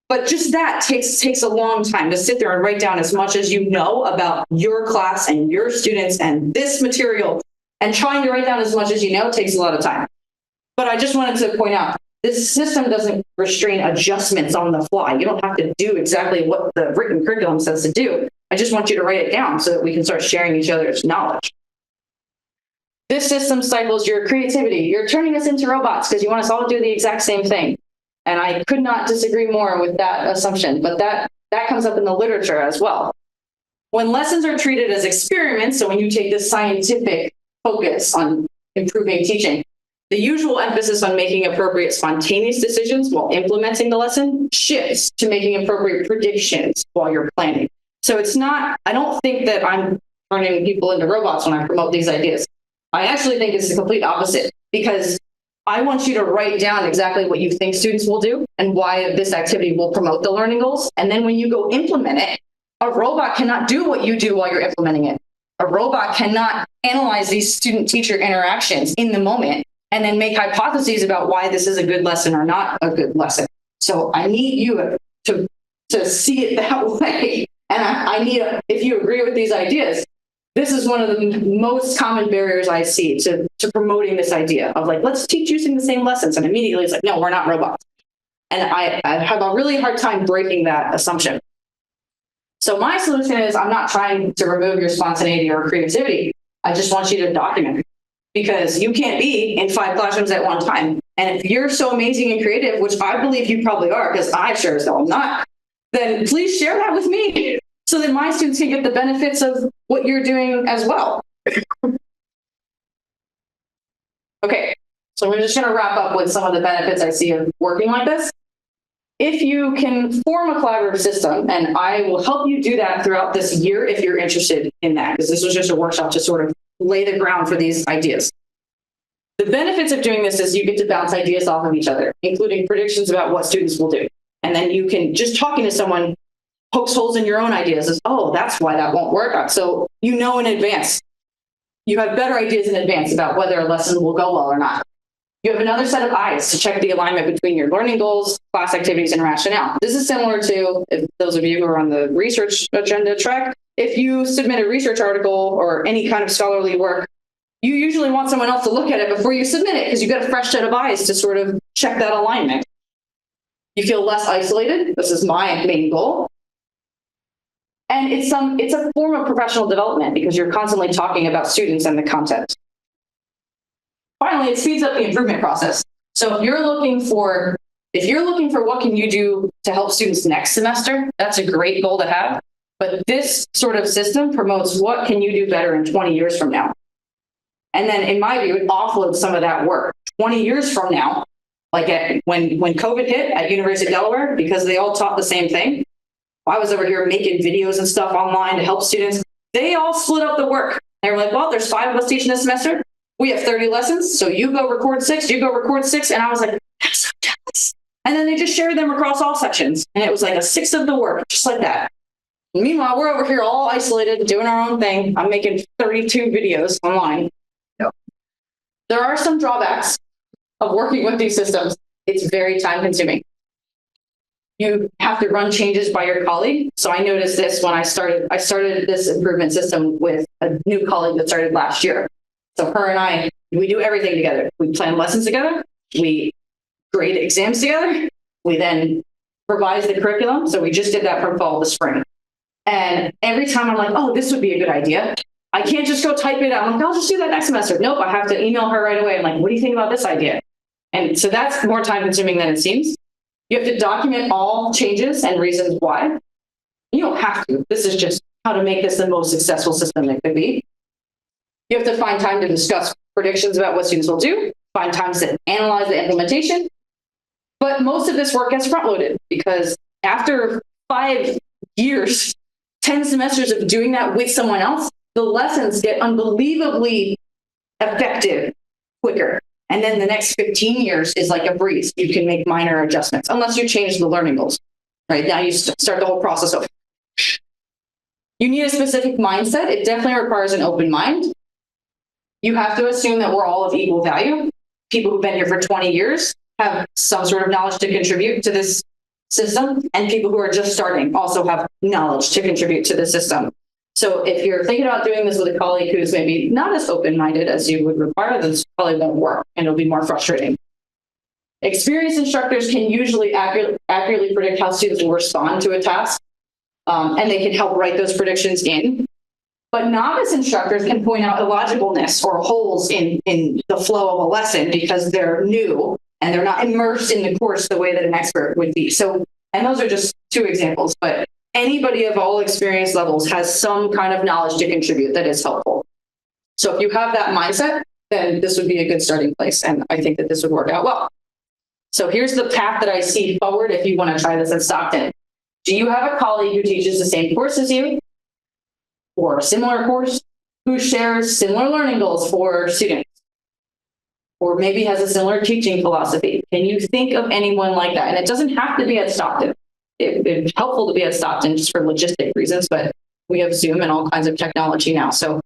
But just that takes a long time to sit there and write down as much as you know about your class and your students and this material. And trying to write down as much as you know takes a lot of time. But I just wanted to point out, this system doesn't restrain adjustments on the fly. You don't have to do exactly what the written curriculum says to do. I just want you to write it down so that we can start sharing each other's knowledge. This system stifles your creativity. You're turning us into robots because you want us all to do the exact same thing. And I could not disagree more with that assumption, but that comes up in the literature as well. When lessons are treated as experiments, so when you take this scientific focus on improving teaching, the usual emphasis on making appropriate spontaneous decisions while implementing the lesson shifts to making appropriate predictions while you're planning. So it's not, I don't think that I'm turning people into robots when I promote these ideas. I actually think it's the complete opposite, because I want you to write down exactly what you think students will do and why this activity will promote the learning goals. And then when you go implement it, a robot cannot do what you do while you're implementing it. A robot cannot analyze these student-teacher interactions in the moment and then make hypotheses about why this is a good lesson or not a good lesson. So I need you to see it that way. And I need, if you agree with these ideas, this is one of the most common barriers I see to promoting this idea of like, let's teach using the same lessons. And immediately it's like, no, we're not robots. And I have a really hard time breaking that assumption. So my solution is, I'm not trying to remove your spontaneity or creativity. I just want you to document it, because you can't be in 5 classrooms at one time. And if you're so amazing and creative, which I believe you probably are, because I sure as hell am not, then please share that with me so that my students can get the benefits of what you're doing as well. Okay, so we're just going to wrap up with some of the benefits I see of working like this. If you can form a collaborative system, and I will help you do that throughout this year if you're interested in that, because this was just a workshop to sort of lay the ground for these ideas. The benefits of doing this is you get to bounce ideas off of each other, including predictions about what students will do. And then you can, just talking to someone pokes holes in your own ideas. As, oh, that's why that won't work. So you know in advance. You have better ideas in advance about whether a lesson will go well or not. You have another set of eyes to check the alignment between your learning goals, class activities, and rationale. This is similar to, if those of you who are on the research agenda track, if you submit a research article or any kind of scholarly work, you usually want someone else to look at it before you submit it, because you've got a fresh set of eyes to sort of check that alignment. You feel less isolated. This is my main goal. And it's a form of professional development, because you're constantly talking about students and the content. Finally, it speeds up the improvement process. So if you're looking for what can you do to help students next semester, that's a great goal to have. But this sort of system promotes what can you do better in 20 years from now. And then in my view, it offloads some of that work. 20 years from now, like when COVID hit at University of Delaware, because they all taught the same thing. I was over here making videos and stuff online to help students. They all split up the work. They were like, well, there's 5 of us teaching this semester. We have 30 lessons. So you go record 6, you go record 6. And I was like, that's so jealous. And then they just shared them across all sections. And it was like a 1/6 of the work, just like that. Meanwhile, we're over here all isolated, doing our own thing. I'm making 32 videos online. Yep. There are some drawbacks of working with these systems. It's very time consuming. You have to run changes by your colleague. So I noticed this when I started this improvement system with a new colleague that started last year. So her and I, we do everything together. We plan lessons together. We grade exams together. We then revise the curriculum. So we just did that from fall to spring. And every time I'm like, oh, this would be a good idea. I can't just go type it out. I'm like, I'll just do that next semester. Nope, I have to email her right away. I'm like, what do you think about this idea? And so that's more time consuming than it seems. You have to document all changes and reasons why. You don't have to. This is just how to make this the most successful system it could be. You have to find time to discuss predictions about what students will do, find times to analyze the implementation. But most of this work gets front-loaded because after 5 years, 10 semesters of doing that with someone else, the lessons get unbelievably effective quicker. And then the next 15 years is like a breeze. You can make minor adjustments, unless you change the learning goals. Right now, you start the whole process over. You need a specific mindset. It definitely requires an open mind. You have to assume that we're all of equal value. People who've been here for 20 years have some sort of knowledge to contribute to this system, and people who are just starting also have knowledge to contribute to the system. So if you're thinking about doing this with a colleague who's maybe not as open-minded as you would require, this probably won't work, and it'll be more frustrating. Experienced instructors can usually accurately predict how students will respond to a task, and they can help write those predictions in. But novice instructors can point out illogicalness or holes in the flow of a lesson because they're new and they're not immersed in the course the way that an expert would be. So, and those are just 2 examples, but anybody of all experience levels has some kind of knowledge to contribute that is helpful. So if you have that mindset, then this would be a good starting place. And I think that this would work out well. So here's the path that I see forward if you want to try this at Stockton. Do you have a colleague who teaches the same course as you or a similar course who shares similar learning goals for students or maybe has a similar teaching philosophy? Can you think of anyone like that? And it doesn't have to be at Stockton. It's helpful to be at Stockton just for logistic reasons, but we have Zoom and all kinds of technology now. So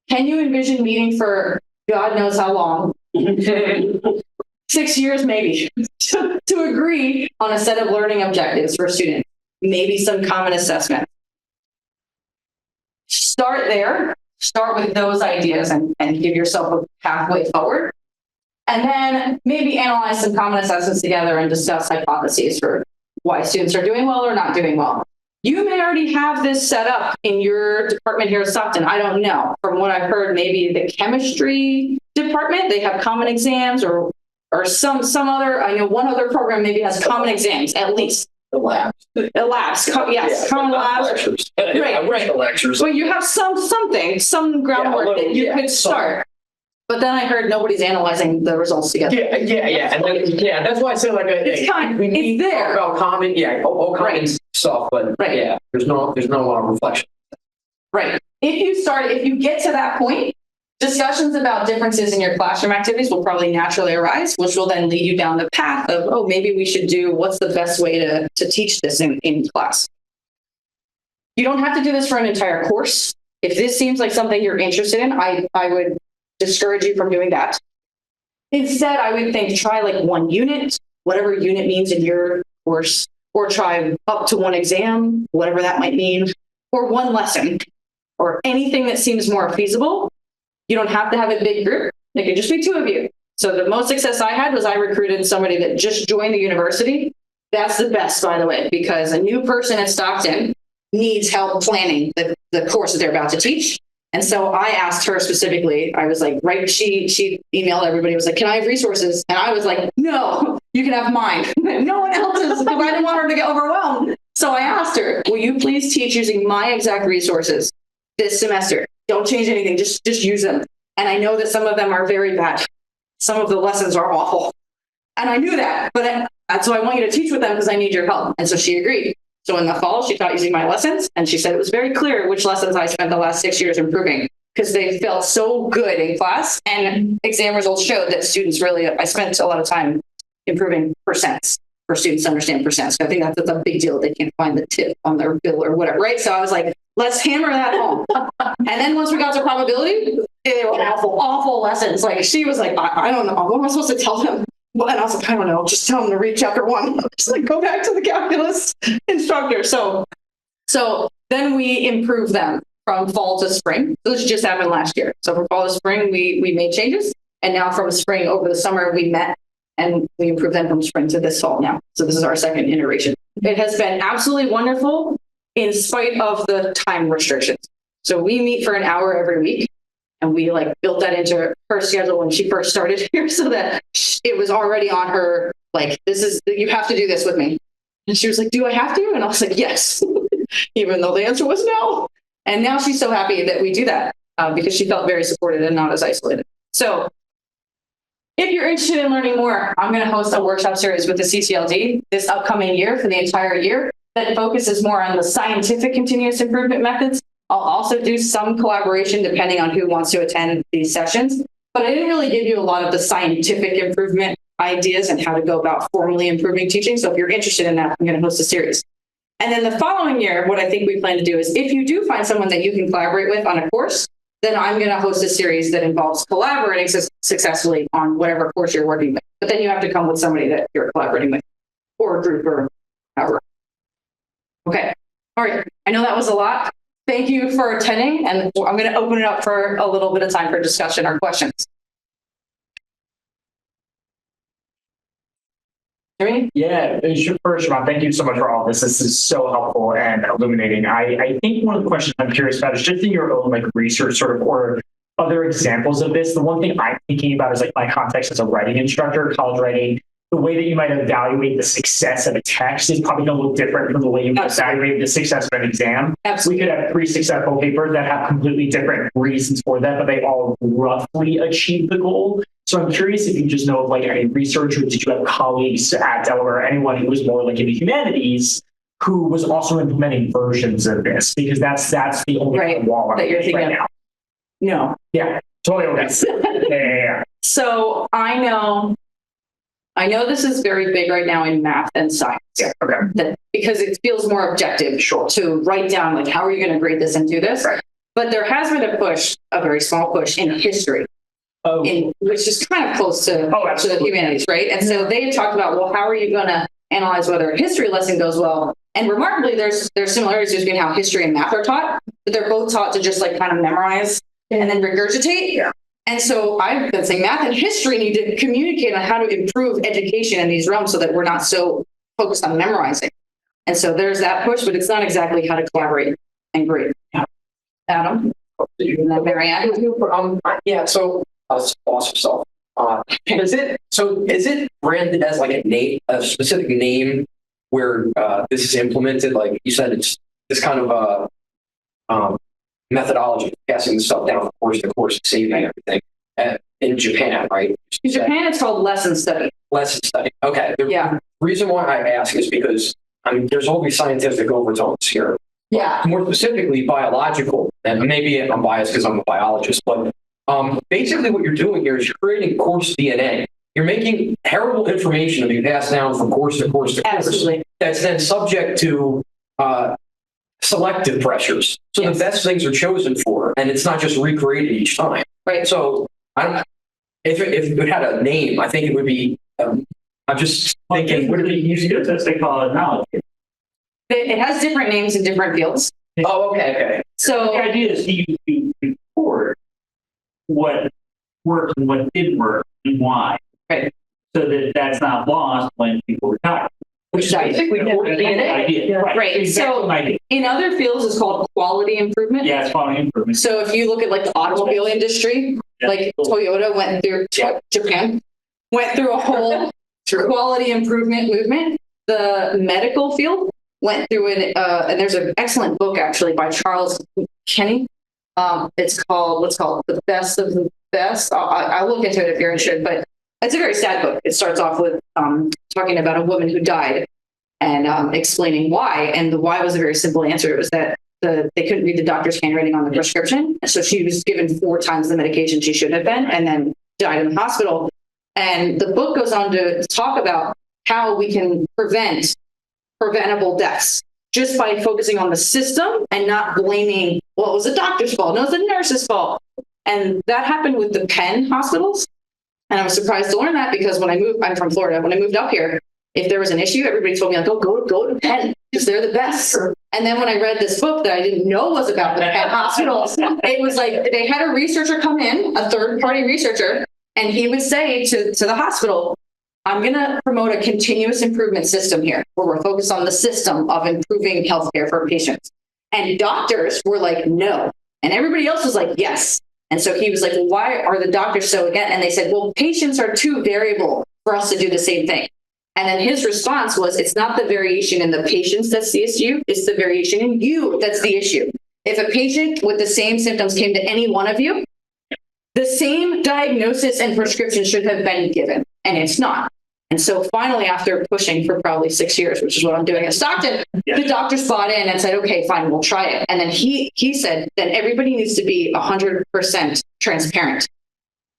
can you envision meeting for God knows how long? 6 years, maybe, to agree on a set of learning objectives for students, maybe some common assessment. Start there, start with those ideas and give yourself a pathway forward. And then maybe analyze some common assessments together and discuss hypotheses for why students are doing well or not doing well. You may already have this set up in your department here at Stockton. I don't know. From what I've heard, maybe the chemistry department, they have common exams or some other, I know one other program maybe has common exams, at least. The labs. The labs, yes, Yeah, common not labs. Lectures. Right. The lectures. Well, you have some groundwork that you could start. But then I heard nobody's analyzing the results together. Yeah. And then, that's why I said It's there. About common, all common stuff, but there's no reflection. Right. If you get to that point, discussions about differences in your classroom activities will probably naturally arise, which will then lead you down the path of, maybe we should do what's the best way to teach this in class. You don't have to do this for an entire course. If this seems like something you're interested in, I would discourage you from doing that. Instead, I would think try like 1 unit, whatever unit means in your course, or try up to 1 exam, whatever that might mean, or 1 lesson, or anything that seems more feasible. You don't have to have a big group. It could just be 2 of you. So the most success I had was I recruited somebody that just joined the university. That's the best, by the way, because a new person at Stockton needs help planning the course that they're about to teach. And so I asked her specifically, I was like, she emailed everybody, was like, can I have resources? And I was like, no, you can have mine. No one else's, because I didn't want her to get overwhelmed. So I asked her, will you please teach using my exact resources this semester? Don't change anything, just use them. And I know that some of them are very bad. Some of the lessons are awful. And I knew that, but that's why I want you to teach with them because I need your help. And so she agreed. So in the fall, she taught using my lessons, and she said it was very clear which lessons I spent the last 6 years improving because they felt so good in class, and exam results showed that students really, I spent a lot of time improving percents for students to understand percents. So I think that's a big deal. They can't find the tip on their bill or whatever, right? So I was like, let's hammer that home. And then once we got to probability, they were awful lessons. Like she was like, I don't know. What am I supposed to tell them? Well, and I was like, I don't know. Just tell them to read chapter 1. Just like go back to the calculus instructor. So then we improved them from fall to spring. So this just happened last year. So from fall to spring, we made changes. And now from spring over the summer, we met and we improved them from spring to this fall now. So this is our second iteration. It has been absolutely wonderful in spite of the time restrictions. So we meet for an hour every week, and we like built that into her schedule when she first started here so that it was already on her, like, you have to do this with me. And she was like, do I have to? And I was like, yes, even though the answer was no. And now she's so happy that we do that because she felt very supported and not as isolated. So if you're interested in learning more, I'm going to host a workshop series with the CTLD this upcoming year for the entire year that focuses more on the scientific continuous improvement methods. I'll also do some collaboration depending on who wants to attend these sessions, but I didn't really give you a lot of the scientific improvement ideas and how to go about formally improving teaching. So if you're interested in that, I'm going to host a series. And then the following year, what I think we plan to do is if you do find someone that you can collaborate with on a course, then I'm going to host a series that involves collaborating successfully on whatever course you're working with. But then you have to come with somebody that you're collaborating with or a group or however. Okay. All right. I know that was a lot. Thank you for attending. And I'm going to open it up for a little bit of time for discussion or questions. Yeah, first, Siobhan, thank you so much for all this. This is so helpful and illuminating. I think one of the questions I'm curious about is just in your own like research sort of or other examples of this. The one thing I'm thinking about is like my context as a writing instructor, college writing. The way that you might evaluate the success of a text is probably going to look different from the way you evaluate the success of an exam. Absolutely. We could have 3 successful papers that have completely different reasons for that, but they all roughly achieve the goal. So I'm curious if you just know of like any research or did you have colleagues at Delaware or anyone who was more like in the humanities who was also implementing versions of this? Because that's the only wall that you're thinking right now. No. Yeah, totally. Yeah. So I know this is very big right now in math and science. Yeah, okay. Because it feels more objective to write down, like, how are you going to grade this and do this? Right. But there has been a very small push in history, which is kind of close to the humanities, right? And so they had talked about, well, how are you going to analyze whether a history lesson goes well? And remarkably, there's similarities between how history and math are taught, but they're both taught to just like kind of memorize and then regurgitate. Yeah. And so I've been saying math and history need to communicate on how to improve education in these realms so that we're not so focused on memorizing. And so there's that push, but it's not exactly how to collaborate and grade. Yeah. Adam? And then Marianne? Yeah, so awesome stuff. Is it branded as like a specific name where this is implemented? Like you said, it's this kind of methodology, passing the stuff down from course to course, saving everything. In Japan, right? In Japan, it's called lesson study. Lesson study. Okay. The reason why I ask is because there's always scientific overtones here. Yeah. More specifically, biological. And maybe I'm biased because I'm a biologist, but basically what you're doing here is you're creating course DNA. You're making terrible information to be passed down from course to course to course. Absolutely. That's then subject to selective pressures. So the best things are chosen for, and it's not just recreated each time. Right. So if it had a name, I think it would be, I'm just thinking, what do they use it as? They call it knowledge. It has different names in different fields. Oh, okay. So the idea is you record what worked and what didn't work and why. Right. So that that's not lost when people retire. Which is basically idea. Right. Exactly. So in other fields, it's called quality improvement. Yeah, it's quality improvement. So if you look at like the automobile industry, like Toyota went through Japan, went through a whole quality improvement movement. The medical field went through it, and there's an excellent book actually by Charles Kenny. It's called The Best of the Best. I'll look into it if you're interested, but it's a very sad book. It starts off with talking about a woman who died and explaining why. And the why was a very simple answer. It was that they couldn't read the doctor's handwriting on the prescription. And so she was given 4 times the medication she should have been and then died in the hospital. And the book goes on to talk about how we can prevent preventable deaths just by focusing on the system and not blaming, well, it was the doctor's fault. No, it's the nurse's fault. And that happened with the Penn hospitals. And I was surprised to learn that because when I moved, I'm from Florida. When I moved up here, if there was an issue, everybody told me, like, oh, go to Penn because they're the best. And then when I read this book that I didn't know was about the Penn hospitals, it was like they had a researcher come in, a third-party researcher, and he would say to the hospital, I'm going to promote a continuous improvement system here where we're focused on the system of improving healthcare for patients. And doctors were like, no. And everybody else was like, yes. And so he was like, well, why are the doctors so against? And they said, well, patients are too variable for us to do the same thing. And then his response was, it's not the variation in the patients that's the issue, it's the variation in you that's the issue. If a patient with the same symptoms came to any one of you, the same diagnosis and prescription should have been given, and it's not. And so finally, after pushing for probably 6 years, which is what I'm doing at Stockton, the doctors bought in and said, okay, fine, we'll try it. And then he said that everybody needs to be 100% transparent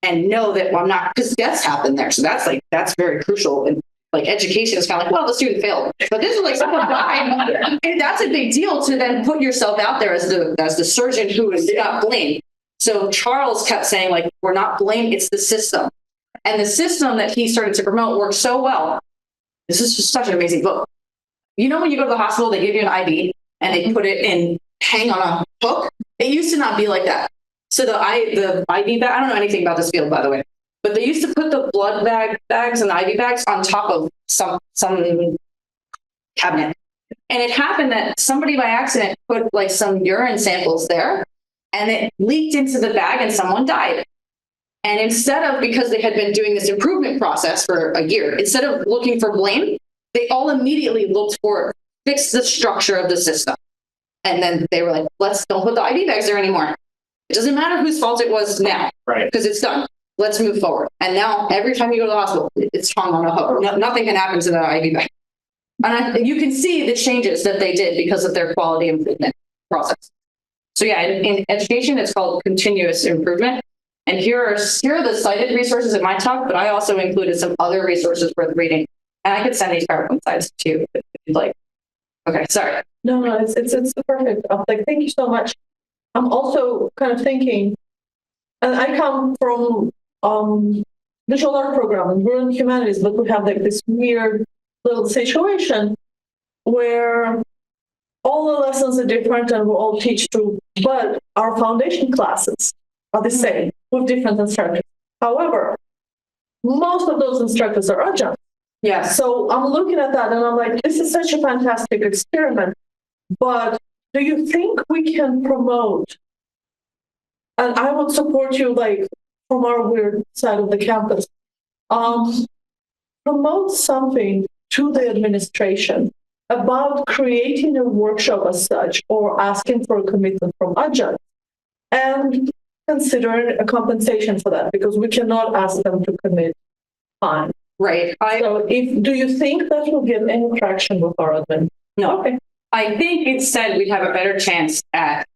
and know that, well, I'm not, because deaths happen there. So that's very crucial. And like education is kind of like, well, the student failed, but this is like someone died. And that's a big deal to then put yourself out there as the surgeon who is not blamed. So Charles kept saying, like, we're not blamed, it's the system. And the system that he started to promote works so well. This is just such an amazing book. You know, when you go to the hospital, they give you an IV and they put it in, hang on a hook. It used to not be like that. So the IV bag, I don't know anything about this field, by the way, but they used to put the blood bags and the IV bags on top of some cabinet. And it happened that somebody by accident put like some urine samples there and it leaked into the bag and someone died. And instead of, because they had been doing this improvement process for a year, instead of looking for blame, they all immediately looked for fix the structure of the system. And then they were like, don't put the IV bags there anymore. It doesn't matter whose fault it was now, right? Because it's done. Let's move forward. And now every time you go to the hospital, it's hung on a hook. Nothing can happen to the IV bag. And you can see the changes that they did because of their quality improvement process. So yeah, in education, it's called continuous improvement. And here are the cited resources in my talk, but I also included some other resources worth reading. And I could send these PowerPoint slides too, if you'd like. Okay, sorry. No, it's perfect. Like, thank you so much. I'm also kind of thinking, and I come from visual art program and we're in humanities, but we have like this weird little situation where all the lessons are different and we all teach through, but our foundation classes are the same with different instructors. However, most of those instructors are adjuncts. Yeah. So I'm looking at that and I'm like, this is such a fantastic experiment. But do you think we can promote, and I would support you like from our weird side of the campus, promote something to the administration about creating a workshop as such or asking for a commitment from adjuncts and considering a compensation for that, because we cannot ask them to commit time. Right. So do you think that will get any traction with our admin? No. Okay. I think instead we'd have a better chance at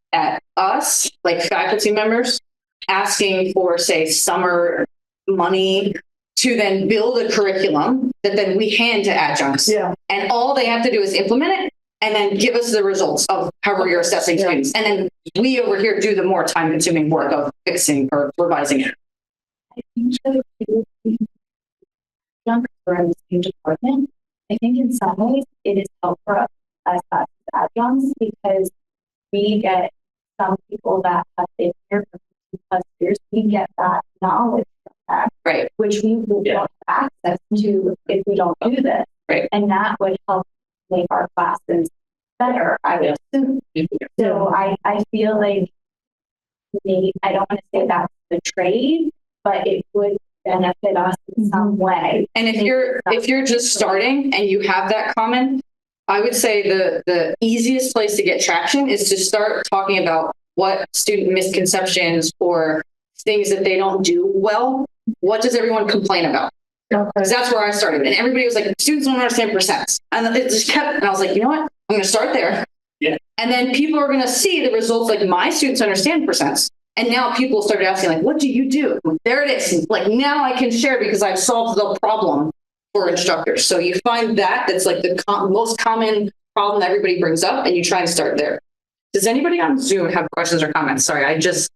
us, like faculty members, asking for, say, summer money to then build a curriculum that then we hand to adjuncts. Yeah. And all they have to do is implement it and then give us the results of however you're assessing students. And then we over here do the more time-consuming work of fixing or revising it. I think that we're in the same department. I think in some ways it is helpful for us as adjuncts because we get some people that have been here for 2+ years. We get that knowledge from that, right? Which we will not have access to if we don't do this, right? And that would help make our classes better, I would assume. So I feel like maybe, I don't want to say that's the trade, but it would benefit us in some way. And if you're just starting and you have that comment, I would say the easiest place to get traction is to start talking about what student misconceptions or things that they don't do well. What does everyone complain about? Because that's where I started. And everybody was like, students don't understand percents. And it just kept, and I was like, you know what? I'm going to start there. Yeah. And then people are going to see the results. Like my students understand percents. And now people started asking, like, what do you do? There it is. Like now I can share because I've solved the problem for instructors. So you find that's like the most common problem that everybody brings up, and you try and start there. Does anybody on Zoom have questions or comments? Sorry, I just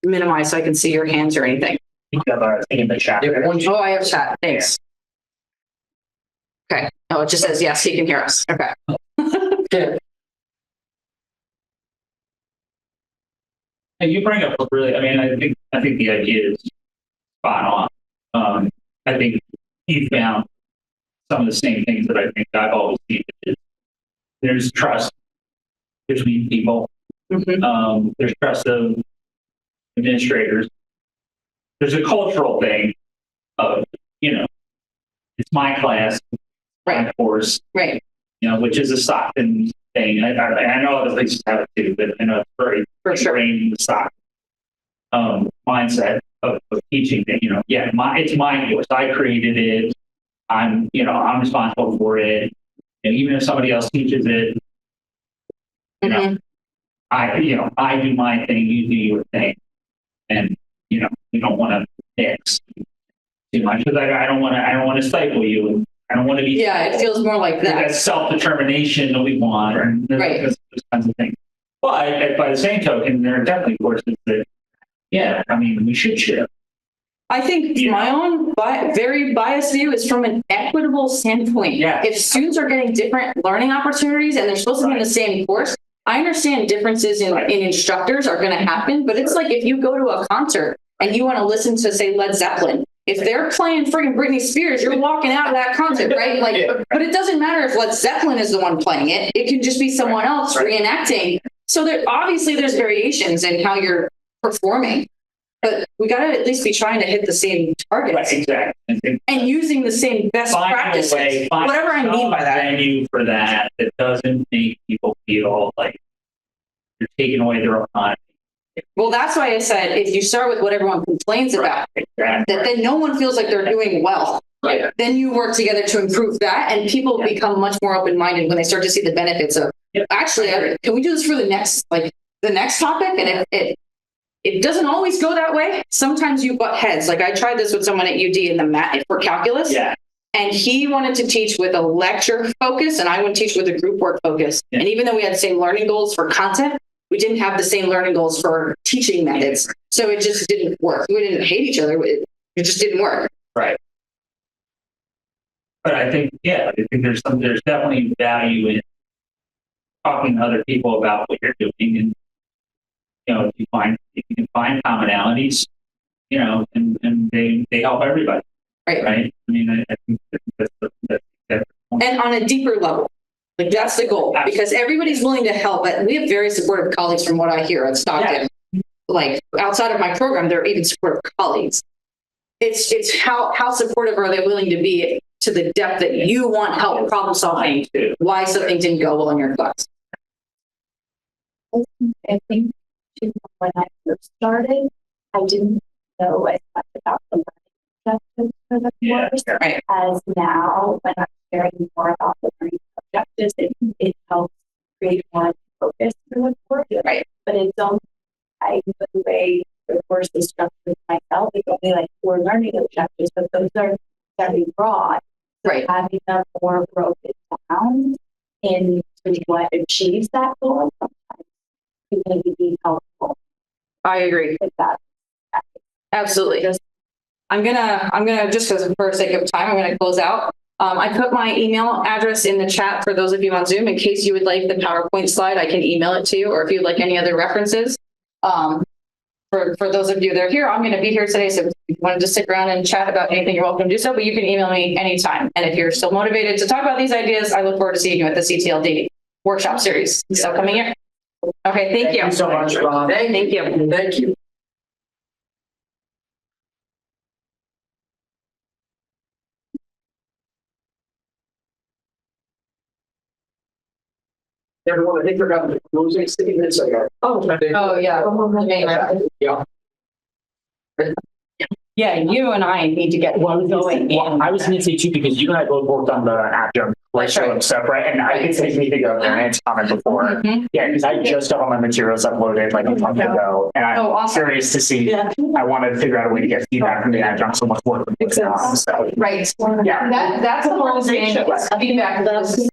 minimized so I can see your hands or anything. You have a thing in the chat. Oh, I have chat. Thanks. Okay. Oh, it just says yes, he can hear us. Okay. Yeah. And you bring up a really, I mean, I think the idea is spot on. I think you found some of the same things that I think I've always seen. There's trust between people. There's trust of administrators. There's a cultural thing of, it's my class, right, my course, right, which is a Stockton thing. I know other places have it too, but I know it's very ingrained in the Stockton mindset of teaching that, it's my course. I created it. I'm responsible for it. And even if somebody else teaches it, I do my thing, you do your thing. And, we don't want to mix too much because I don't want to stifle you. And I don't want to be. Yeah, it feels more like that. That self-determination that we want. And those kinds of things. But by the same token, there are definitely courses that, we should share. I think my own very biased view is from an equitable standpoint. Yeah. If students are getting different learning opportunities and they're supposed to be in the same course, I understand differences in instructors are going to happen, but it's like if you go to a concert and you want to listen to, say, Led Zeppelin, if they're playing friggin' Britney Spears, you're walking out of that concert, right? But it doesn't matter if Led Zeppelin is the one playing it. It can just be someone else reenacting. So obviously there's variations in how you're performing. But we got to at least be trying to hit the same targets. Right, exactly. And using the same best practices. Whatever I mean by that. Venue for that doesn't make people feel like you're taking away their autonomy. Well, that's why I said if you start with what everyone complains about, that then no one feels like they're doing well. Right. Then you work together to improve that, and people become much more open-minded when they start to see the benefits of. Actually, can we do this for the next topic? And if it doesn't always go that way. Sometimes you butt heads. Like I tried this with someone at UD in the mat for calculus. Yeah. And he wanted to teach with a lecture focus, and I would teach with a group work focus. Yeah. And even though we had the same learning goals for content, we didn't have the same learning goals for teaching methods. So it just didn't work. We didn't hate each other. It just didn't work. Right. But I think there's definitely value in talking to other people about what you're doing, and if you can find commonalities, and they help everybody. Right. Right. I mean, I think that's and on a deeper level. Like that's the goal. Absolutely. Because everybody's willing to help. But we have very supportive colleagues from what I hear at Stockton. Yeah. Like outside of my program, they're even supportive colleagues. It's how supportive are they willing to be to the depth that you want help problem solving, why something didn't go well in your class. I think when I first started, I didn't know as much about the learning objectives for the course. Right. As now, when I'm sharing more about the learning objectives, it helps create more focus for the course. Right. But it's only the way the course is structured myself. It's only like 4 learning objectives, but those are very broad. So right. Having them more broken down into what achieves that goal sometimes can be helpful. I agree with that. Absolutely. I'm gonna just because for sake of time, I'm gonna close out. I put my email address in the chat for those of you on Zoom in case you would like the PowerPoint slide. I can email it to you, or if you'd like any other references. For those of you that are here, I'm going to be here today. So if you wanted to stick around and chat about anything, you're welcome to do so. But you can email me anytime. And if you're still motivated to talk about these ideas, I look forward to seeing you at the CTLD workshop series. So coming here. Okay, thank you. Thank you so much, Ron. Thank you. Thank you. Everyone, I think we're going to closing statements. Oh, yeah. Yeah. Yeah, you and I need to get one going. I was going to say too, because you and I both worked on the adjunct curriculum stuff, right? And it takes me to go there and it's comment before. Mhm. Yeah, because I just got all my materials uploaded like a month ago, and I'm Awesome. curious to see. Yeah. I want to figure out a way to get feedback from the adjuncts on what's working. Exactly. So, Right. yeah. That's the whole thing. Conversation. Feedback.